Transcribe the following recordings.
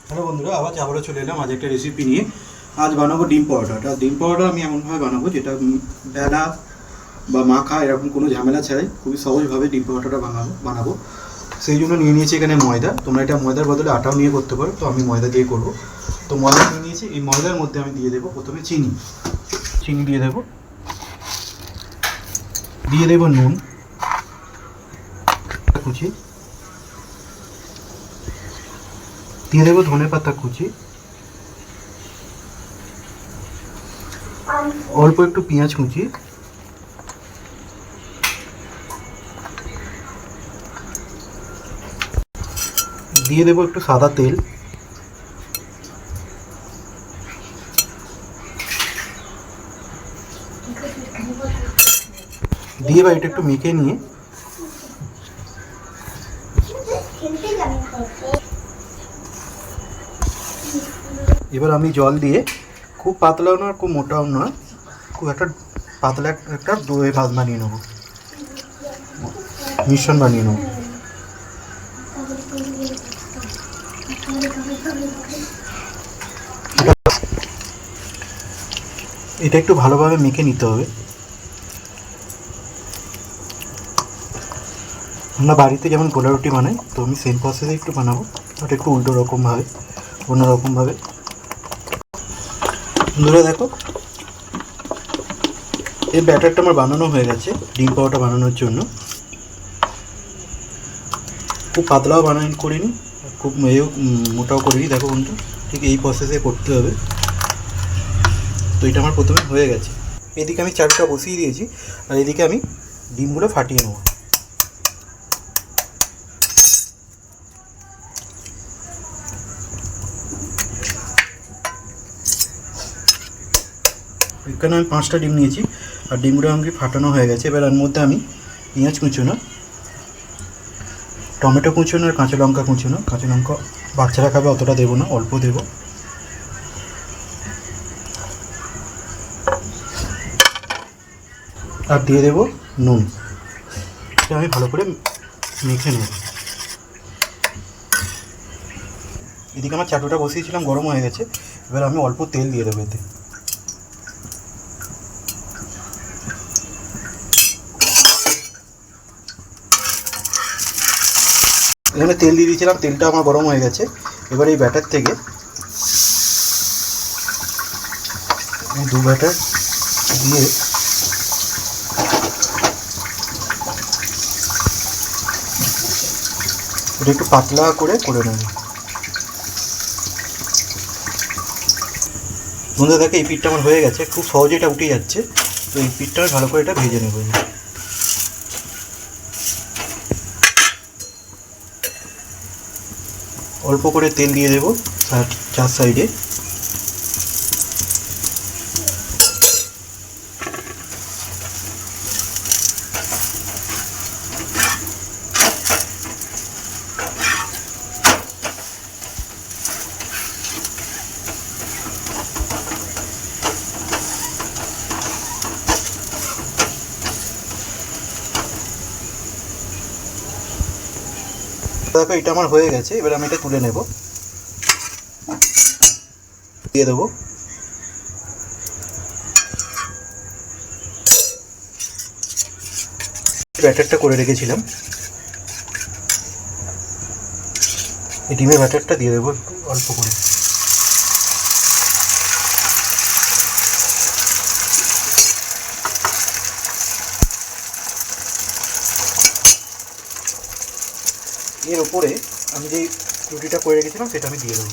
Hello বন্ধুরা, আবারও চলে এলাম আজ একটা রেসিপি নিয়ে। আজ বানাবো ডিম পরোটা। ডিম পরোটা আমি এমনভাবে বানাবো যেটা বেলা বা মাখা এরকম কোনো ঝামেলা ছাড়াই খুবই সহজভাবে ডিম পরোটাটা বানাবো। সেই জন্য নিয়ে নিয়েছি এখানে ময়দা। তোমরা এটা ময়দার বদলে আটাও নিয়ে করতে পারো, তো আমি ময়দা দিয়ে করবো। তো ময়দা নিয়ে নিয়েছি। এই ময়দার মধ্যে আমি দিয়ে দেবো প্রথমে চিনি দিয়ে দেবো নুন কুচি, দিয়ে দেবো ধনে পাতা কুচি, অল্প একটু পেঁয়াজ কুচি, দিয়ে দেবো একটু সাদা তেল, দিয়ে বা এটা একটু মেখে নিয়ে এবার আমি জল দিয়ে খুব পাতলাও না খুব মোটাও না, খুব একটা পাতলা একটা দই ভাত বানিয়ে নেবো, মিশ্রণ বানিয়ে নেবো। এটা একটু ভালোভাবে মেখে নিতে হবে। আমরা বাড়িতে যেমন গোলা রুটি বানাই, তো আমি সেম প্রসেসে একটু বানাবো, ওটা একটু অন্যরকমভাবে। বন্ধুরা দেখো, এই ব্যাটারটা আমার বানানো হয়ে গেছে ডিম পাউডার বানানোর জন্য। খুব পাতলাও করিনি, খুব মোটাও করিনি। দেখো বন্ধু, ঠিক এই প্রসেসে করতে হবে। তো এটা আমার প্রথমে হয়ে গেছে। এদিকে আমি চালটা বসিয়ে দিয়েছি, আর এদিকে আমি ডিমগুলো ফাটিয়ে নেব। এখানে আমি 5টা ডিম নিয়েছি, আর ডিমগুলো আমাকে ফাটানো হয়ে গেছে। এবার এর মধ্যে আমি পেঁয়াজ কুচোনো, টমেটো কুচোনো আর কাঁচা লঙ্কা কুচোনো। কাঁচা লঙ্কা বাচ্চারা খাবে, অতটা দেবো না, অল্প দেবো। আর দিয়ে দেবো নুন। এটা আমি ভালো করে মেখে নেব। এদিকে আমার চাটুটা বসিয়েছিলাম, গরম হয়ে গেছে। এবার আমি অল্প তেল দিয়ে দেবো এতে। এখানে তেল দিয়ে দিয়েছিলাম, তেলটা আমার গরম হয়ে গেছে। এবার এই ব্যাটার থেকে এই 2 ব্যাটার দিয়ে এটা একটু পাতলা করে নেব। বন্ধুরা দেখে, এই পিঠটা আমার হয়ে গেছে, খুব সহজে এটা উঠে যাচ্ছে। তো এই পিঠটা ভালো করে এটা ভেজে নেব। অল্প করে তেল দিয়ে দেবো চার সাইডে। দেখো, এটা আমার হয়ে গেছে। এবার আমি এটা তুলে নেব, দিয়ে দেবো। ব্যাটারটা করে রেখেছিলাম, এই ডিমের ব্যাটারটা দিয়ে দেবো অল্প করে। এর ওপরে আমি যে রুটিটা করে রেখেছিলাম সেটা আমি দিয়ে দেবো।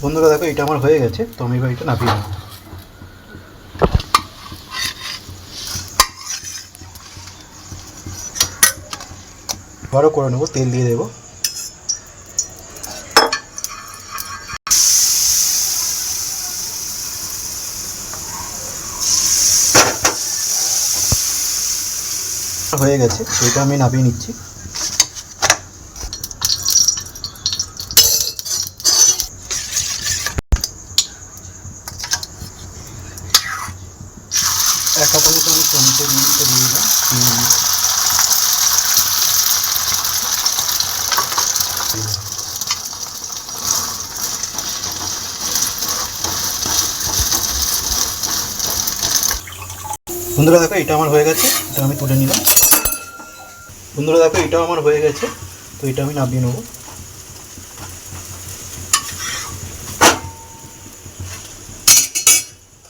বন্ধুরা দেখো, এটা আমার হয়ে গেছে। তো আমি এবার এটা নামিয়ে নেব। আবারও করে নেবো, তেল দিয়ে দেবো। হয়ে গেছে, সেটা আমি নামিয়ে নিচ্ছি। এক হাতা মতো আমি টমেটো মিনিটটা দিয়ে দিলাম। বন্ধুরা দেখো, এটা আমার হয়ে গেছে, এটা আমি তুলে নিলাম। বন্ধুরা দেখো, এটাও আমার হয়ে গেছে, তো এটা আমি নামিয়ে নেবো।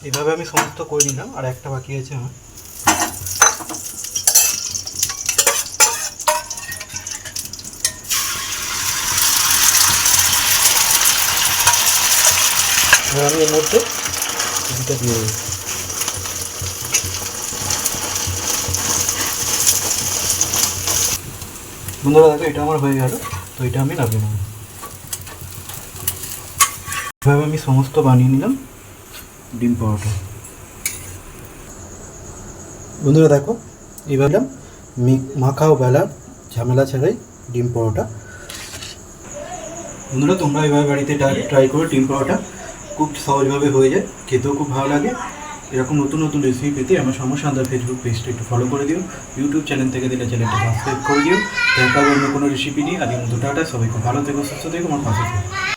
এভাবে আমি সমস্ত করে নিলাম, আর একটা বাকি আছে আমার। এবার আমি এর মধ্যে এটা দিয়ে দেবো। বন্ধুরা দেখো, এটা আমার হয়ে গেল, তো এটা আমি নামিয়ে নেব। এভাবে আমি সমস্ত বানিয়ে নিলাম ডিম পরোটা। বন্ধুরা দেখো, এবার মাখা ও বেলার ঝামেলা ছাড়াই ডিম পরোটা। বন্ধুরা তোমরা এভাবে বাড়িতে ট্রাই করো ডিম পরোটা, খুব সহজভাবে হয়ে যায়, খেতেও খুব ভালো লাগে। এরকম নতুন নতুন রেসিপি পেতে আমার সমসান্দার ফেসবুক পেজটা একটু ফলো করে দিও, ইউটিউব চ্যানেল থেকে দিলে চ্যানেলটা সাবস্ক্রাইব করে দিও। দেখা হবে অন্য কোনো রেসিপি নিয়ে। আজকের মতো টাটা, সবাই খুব ভালো থেকো, সুস্থ থেকো, আমার পাশে থেকো।